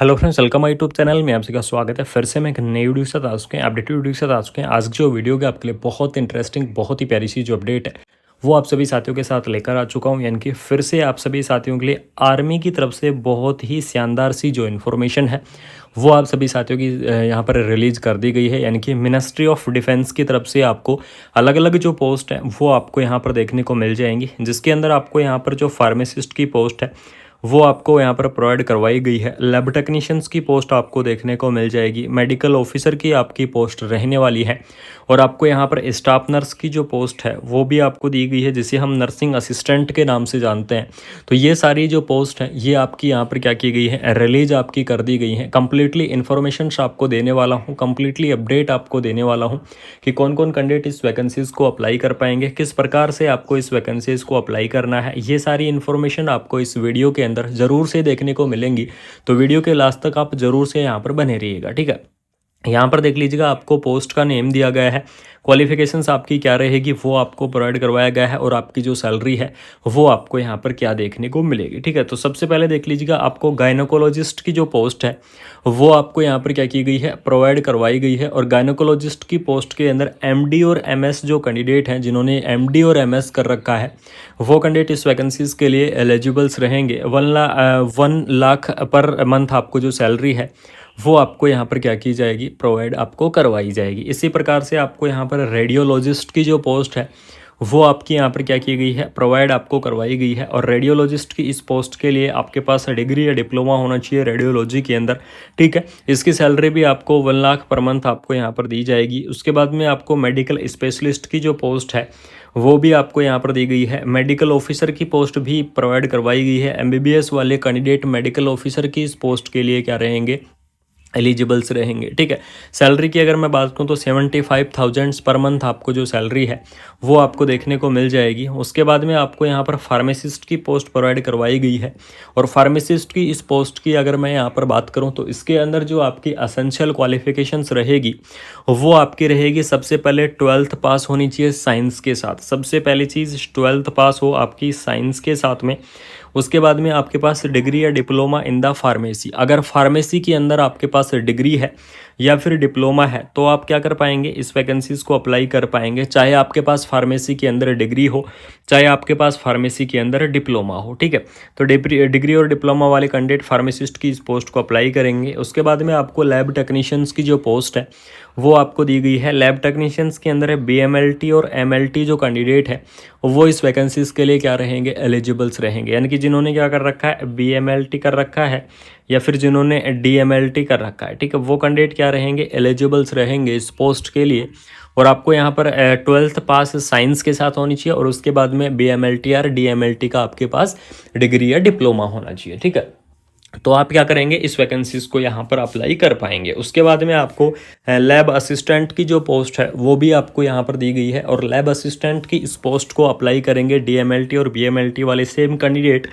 Hello friends, welcome my YouTube channel में। आप सभी का स्वागत है। फिर से मैं एक नई वीडियो के साथ आ चुके हैं, अपडेटेड वीडियो के साथ आ चुके हैं। आज की जो वीडियो है आपके लिए बहुत इंटरेस्टिंग, बहुत ही प्यारी सी जो अपडेट है वो आप सभी साथियों के साथ लेकर आ चुका हूं। यानी कि फिर से आप सभी साथियों के लिए आर्मी की तरफ से बहुत ही शानदार सी जो इन्फॉर्मेशन है वो आप सभी साथियों की यहाँ पर रिलीज कर दी गई है। यानी कि मिनिस्ट्री ऑफ डिफेंस की तरफ से आपको अलग अलग जो पोस्ट है वो आपको यहाँ पर देखने को मिल जाएंगी, जिसके अंदर आपको यहाँ पर जो फार्मासिस्ट की पोस्ट है वो आपको यहाँ पर प्रोवाइड करवाई गई है। लैब टेक्नीशियंस की पोस्ट आपको देखने को मिल जाएगी। मेडिकल ऑफिसर की आपकी पोस्ट रहने वाली है। और आपको यहाँ पर स्टाफ नर्स की जो पोस्ट है वो भी आपको दी गई है, जिसे हम नर्सिंग असिस्टेंट के नाम से जानते हैं। तो ये सारी जो पोस्ट है ये आपकी यहाँ पर क्या की गई है, रिलीज आपकी कर दी गई है। कंप्लीटली इन्फॉर्मेशन आपको देने वाला हूँ, कंप्लीटली अपडेट आपको देने वाला हूँ कि कौन कौन कैंडिडेट इस वैकेंसीज को अप्लाई कर पाएंगे, किस प्रकार से आपको इस वैकेंसीज को अप्लाई करना है। ये सारी इन्फॉर्मेशन आपको इस वीडियो के अंदर ज़रूर से देखने को मिलेंगी। तो वीडियो के लास्ट तक आप ज़रूर से यहाँ पर बने रहिएगा, ठीक है। यहाँ पर देख लीजिएगा, आपको पोस्ट का नेम दिया गया है, क्वालिफिकेशंस आपकी क्या रहेगी वो आपको प्रोवाइड करवाया गया है, और आपकी जो सैलरी है वो आपको यहाँ पर क्या देखने को मिलेगी, ठीक है। तो सबसे पहले देख लीजिएगा, आपको गायनोकोलॉजिस्ट की जो पोस्ट है वो आपको यहाँ पर क्या की गई है, प्रोवाइड करवाई गई है। और गायनोकोलॉजिस्ट की पोस्ट के अंदर एमडी और एमएस जो कैंडिडेट हैं, जिन्होंने एमडी और एमएस कर रखा है, वो कैंडिडेट इस वैकेंसीज के लिए एलिजिबल्स रहेंगे। 1 लाख पर मंथ आपको जो सैलरी है वो आपको यहाँ पर क्या की जाएगी, प्रोवाइड आपको करवाई जाएगी। इसी प्रकार से आपको यहाँ पर रेडियोलॉजिस्ट की जो पोस्ट है वो आपकी यहाँ पर क्या की गई है, प्रोवाइड आपको करवाई गई है। और रेडियोलॉजिस्ट की इस पोस्ट के लिए आपके पास डिग्री या डिप्लोमा होना चाहिए रेडियोलॉजी के अंदर, ठीक है। इसकी सैलरी भी आपको 1 लाख पर मंथ आपको यहाँ पर दी जाएगी। उसके बाद में आपको मेडिकल स्पेशलिस्ट की जो पोस्ट है वो भी आपको यहाँ पर दी गई है। मेडिकल ऑफिसर की पोस्ट भी प्रोवाइड करवाई गई है। एमबीबीएस वाले कैंडिडेट मेडिकल ऑफिसर की इस पोस्ट के लिए क्या रहेंगे, एलिजिबल्स रहेंगे, ठीक है। सैलरी की अगर मैं बात करूँ तो 75,000 पर मंथ आपको जो सैलरी है वो आपको देखने को मिल जाएगी। उसके बाद में आपको यहाँ पर फार्मासिस्ट की पोस्ट प्रोवाइड करवाई गई है। और फार्मासिस्ट की इस पोस्ट की अगर मैं यहाँ पर बात करूँ तो इसके अंदर जो आपकी असेंशियल क्वालिफिकेशंस रहेगी वो आपकी रहेगी, सबसे पहले 12th पास होनी चाहिए साइंस के साथ। सबसे पहली चीज़ 12th पास हो आपकी साइंस के साथ में। उसके बाद में आपके पास डिग्री या डिप्लोमा इन द फार्मेसी। अगर फार्मेसी के अंदर आपके पास डिग्री है या फिर डिप्लोमा है तो आप क्या कर पाएंगे, इस वैकेंसीज को अप्लाई कर पाएंगे, चाहे आपके पास फार्मेसी के अंदर डिग्री हो, चाहे आपके पास फार्मेसी के अंदर डिप्लोमा हो, ठीक है। तो डिग्री और डिप्लोमा वाले कैंडिडेट फार्मासिस्ट की इस पोस्ट को अप्लाई करेंगे। उसके बाद में आपको लैब टेक्नीशियंस की जो पोस्ट है वो आपको दी गई है। लैब टेक्नीशियंस के अंदर है बीएमएलटी और एमएलटी जो कैंडिडेट है वो इस वैकेंसीज के लिए क्या रहेंगे, एलिजिबल्स रहेंगे। यानी कि जिन्होंने क्या कर रखा है, बीएमएलटी कर रखा है या फिर जिन्होंने डीएमएलटी कर रखा है, ठीक है, वो कैंडिडेट क्या रहेंगे, एलिजिबल्स रहेंगे इस पोस्ट के लिए। और आपको यहाँ पर 12th पास साइंस के साथ होनी चाहिए, और उसके बाद में बीएमएलटी और डीएमएलटी का आपके पास डिग्री या डिप्लोमा होना चाहिए, ठीक है। तो आप क्या करेंगे, इस वैकेंसीज को यहाँ पर अप्लाई कर पाएंगे। उसके बाद में आपको लैब असिस्टेंट की जो पोस्ट है वो भी आपको यहाँ पर दी गई है। और लैब असिस्टेंट की इस पोस्ट को अप्लाई करेंगे डीएमएलटी और बीएमएलटी वाले सेम कैंडिडेट।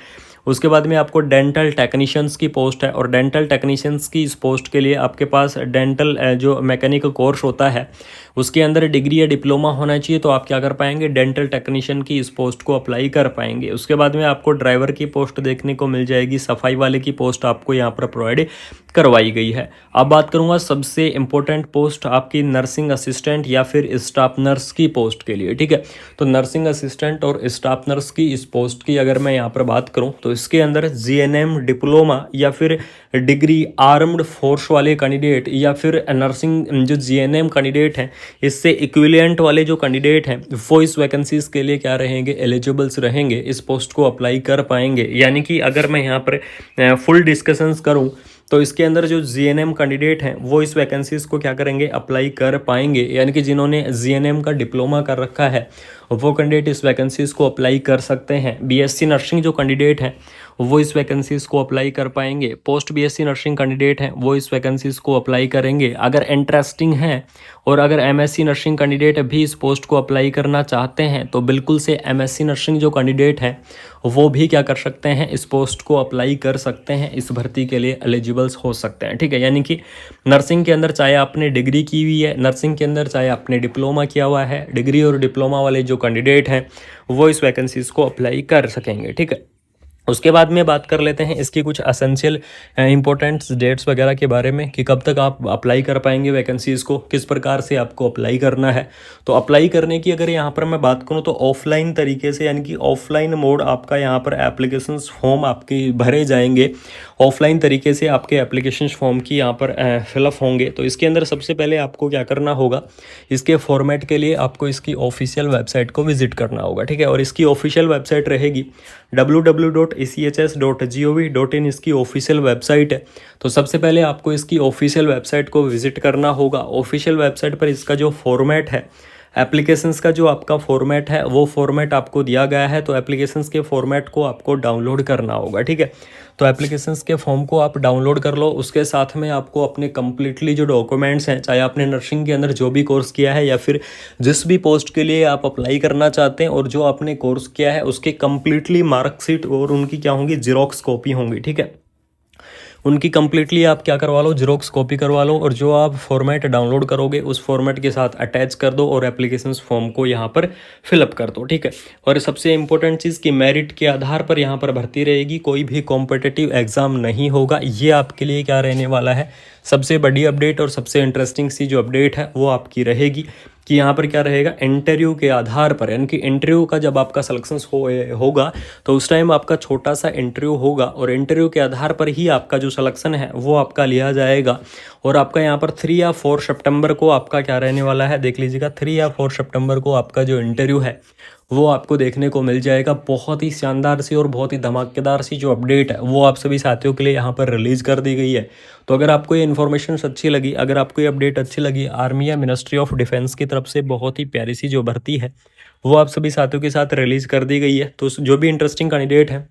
उसके बाद में आपको डेंटल टेक्नीशियंस की पोस्ट है, और डेंटल टेक्नीशियंस की इस पोस्ट के लिए आपके पास डेंटल जो मैकेनिक कोर्स होता है उसके अंदर डिग्री या डिप्लोमा होना चाहिए। तो आप क्या कर पाएंगे, डेंटल टेक्नीशियन की इस पोस्ट को अप्लाई कर पाएंगे। उसके बाद में आपको ड्राइवर की पोस्ट देखने को मिल जाएगी। सफाई वाले की पोस्ट आपको यहाँ पर प्रोवाइड करवाई गई है। अब बात करूँगा सबसे इंपॉर्टेंट पोस्ट आपकी नर्सिंग असिस्टेंट या फिर स्टाफ नर्स की पोस्ट के लिए, ठीक है। तो नर्सिंग असिस्टेंट और स्टाफ नर्स की इस पोस्ट की अगर मैं यहाँ पर बात करूँ तो इसके अंदर जीएनएम डिप्लोमा या फिर डिग्री आर्म्ड फोर्स वाले कैंडिडेट या फिर नर्सिंग जो जीएनएम कैंडिडेट हैं इससे इक्विवेलेंट वाले जो कैंडिडेट हैं वो इस वैकेंसीज के लिए क्या रहेंगे, एलिजिबल्स रहेंगे, इस पोस्ट को अप्लाई कर पाएंगे। यानी कि अगर मैं यहाँ पर फुल डिस्कशंस करूँ तो इसके अंदर जो जीएनएम कैंडिडेट हैं वो इस वैकेंसीज को क्या करेंगे, अप्लाई कर पाएंगे। यानी कि जिन्होंने जीएनएम का डिप्लोमा कर रखा है वो कैंडिडेट इस वैकेंसीज को अप्लाई कर सकते हैं। बीएससी नर्सिंग जो कैंडिडेट हैं वो इस वैकेंसीज को अप्लाई कर पाएंगे। पोस्ट बीएससी नर्सिंग कैंडिडेट हैं वो इस वैकेंसीज को अप्लाई करेंगे। अगर इंटरेस्टिंग है और अगर एमएससी नर्सिंग कैंडिडेट भी इस पोस्ट को अप्लाई करना चाहते हैं तो बिल्कुल से एमएससी नर्सिंग जो कैंडिडेट हैं वो भी क्या कर सकते हैं, इस पोस्ट को अप्लाई कर सकते हैं, इस भर्ती के लिए एलिजिबल्स हो सकते हैं, ठीक है। यानी कि नर्सिंग के अंदर चाहे आपने डिग्री की हुई है, नर्सिंग के अंदर चाहे आपने डिप्लोमा किया हुआ है, डिग्री और डिप्लोमा वाले जो कैंडिडेट हैं वो इस वैकेंसीज को अप्लाई कर सकेंगे, ठीक है। उसके बाद में बात कर लेते हैं इसकी कुछ असेंशियल इंपॉर्टेंट डेट्स वगैरह के बारे में कि कब तक आप अप्लाई कर पाएंगे वैकेंसीज़ को, किस प्रकार से आपको अप्लाई करना है। तो अप्लाई करने की अगर यहाँ पर मैं बात करूँ तो ऑफलाइन तरीके से, यानी कि ऑफलाइन मोड आपका यहाँ पर एप्लीकेशंस फॉर्म आपके भरे जाएंगे। ऑफलाइन तरीके से आपके एप्लीकेशन फॉर्म की यहाँ पर फिलअप होंगे। तो इसके अंदर सबसे पहले आपको क्या करना होगा, इसके फॉर्मेट के लिए आपको इसकी ऑफिशियल वेबसाइट को विजिट करना होगा, ठीक है। और इसकी ऑफिशियल वेबसाइट रहेगी www.echs.gov.in, इसकी ऑफिशियल वेबसाइट है। तो सबसे पहले आपको इसकी ऑफिशियल वेबसाइट को विजिट करना होगा। ऑफिशियल वेबसाइट पर इसका जो फॉर्मेट है, एप्लीकेशंस का जो आपका फॉर्मेट है वो फॉर्मेट आपको दिया गया है। तो एप्लीकेशंस के फॉर्मेट को आपको डाउनलोड करना होगा, ठीक है। तो एप्लीकेशंस के फॉर्म को आप डाउनलोड कर लो। उसके साथ में आपको अपने कंप्लीटली जो डॉक्यूमेंट्स हैं, चाहे आपने नर्सिंग के अंदर जो भी कोर्स किया है या फिर जिस भी पोस्ट के लिए आप अप्लाई करना चाहते हैं और जो आपने कोर्स किया है, उसके कंप्लीटली मार्कशीट और उनकी क्या होंगी, जीरोक्स कॉपी होंगी, ठीक है। उनकी कंप्लीटली आप क्या करवा लो, जीरोक्स कॉपी करवा लो, और जो आप फॉर्मेट डाउनलोड करोगे उस फॉर्मेट के साथ अटैच कर दो और एप्लीकेशन फॉर्म को यहाँ पर फिलअप कर दो, ठीक है। और सबसे इंपॉर्टेंट चीज़ कि मेरिट के आधार पर यहाँ पर भर्ती रहेगी, कोई भी कॉम्पिटिटिव एग्जाम नहीं होगा। ये आपके लिए क्या रहने वाला है, सबसे बड़ी अपडेट और सबसे इंटरेस्टिंग सी जो अपडेट है वो आपकी रहेगी कि यहाँ पर क्या रहेगा, इंटरव्यू के आधार पर, यानी कि इंटरव्यू का जब आपका सिलेक्शन होगा तो उस टाइम आपका छोटा सा इंटरव्यू होगा और इंटरव्यू के आधार पर ही आपका जो सिलेक्शन है वो आपका लिया जाएगा। और आपका यहाँ पर 3 या 4 सितंबर को आपका क्या रहने वाला है, देख लीजिएगा, 3 या 4 सितंबर को आपका जो इंटरव्यू है वो आपको देखने को मिल जाएगा। बहुत ही शानदार सी और बहुत ही धमाकेदार सी जो अपडेट है वो आप सभी साथियों के लिए यहाँ पर रिलीज़ कर दी गई है। तो अगर आपको ये इन्फॉर्मेशन अच्छी लगी, अगर आपको ये अपडेट अच्छी लगी, आर्मी या मिनिस्ट्री ऑफ डिफेंस की तरफ से बहुत ही प्यारी सी जो भर्ती है वो आप सभी साथियों के साथ रिलीज़ कर दी गई है। तो जो भी इंटरेस्टिंग कैंडिडेट है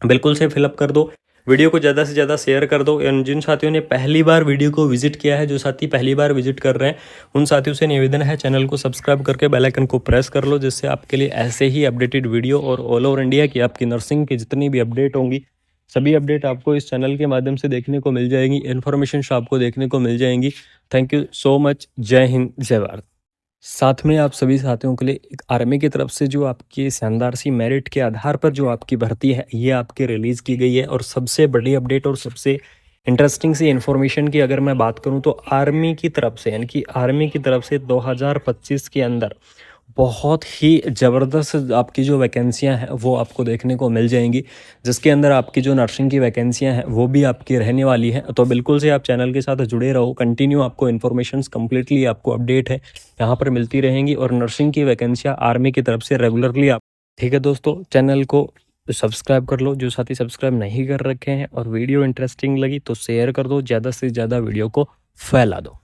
बिल्कुल से फिलअप कर दो, वीडियो को ज़्यादा से ज़्यादा शेयर कर दो। जिन साथियों ने पहली बार वीडियो को विजिट किया है, जो साथी पहली बार विजिट कर रहे हैं, उन साथियों से निवेदन है चैनल को सब्सक्राइब करके बेल आइकन को प्रेस कर लो, जिससे आपके लिए ऐसे ही अपडेटेड वीडियो और ऑल ओवर इंडिया की आपकी नर्सिंग की जितनी भी अपडेट होंगी, सभी अपडेट आपको इस चैनल के माध्यम से देखने को मिल जाएंगी, इन्फॉर्मेशन आपको देखने को मिल जाएंगी। Thank you so much. जय हिंद, जय भारत। साथ में आप सभी साथियों के लिए एक आर्मी की तरफ से जो आपकी शानदार सी मेरिट के आधार पर जो आपकी भर्ती है ये आपके रिलीज़ की गई है। और सबसे बड़ी अपडेट और सबसे इंटरेस्टिंग सी इन्फॉर्मेशन की अगर मैं बात करूं तो आर्मी की तरफ से, यानी कि आर्मी की तरफ से 2025 के अंदर बहुत ही ज़बरदस्त आपकी जो वैकेंसियां हैं वो आपको देखने को मिल जाएंगी, जिसके अंदर आपकी जो नर्सिंग की वैकेंसियां हैं वो भी आपकी रहने वाली हैं। तो बिल्कुल से आप चैनल के साथ जुड़े रहो, कंटिन्यू आपको इन्फॉर्मेशंस कंप्लीटली आपको अपडेट है यहाँ पर मिलती रहेंगी। और नर्सिंग की वैकेंसियाँ आर्मी की तरफ से रेगुलरली आप, ठीक है दोस्तों, चैनल को सब्सक्राइब कर लो जो साथी सब्सक्राइब नहीं कर रखे हैं, और वीडियो इंटरेस्टिंग लगी तो शेयर कर दो, ज़्यादा से ज़्यादा वीडियो को फैला दो।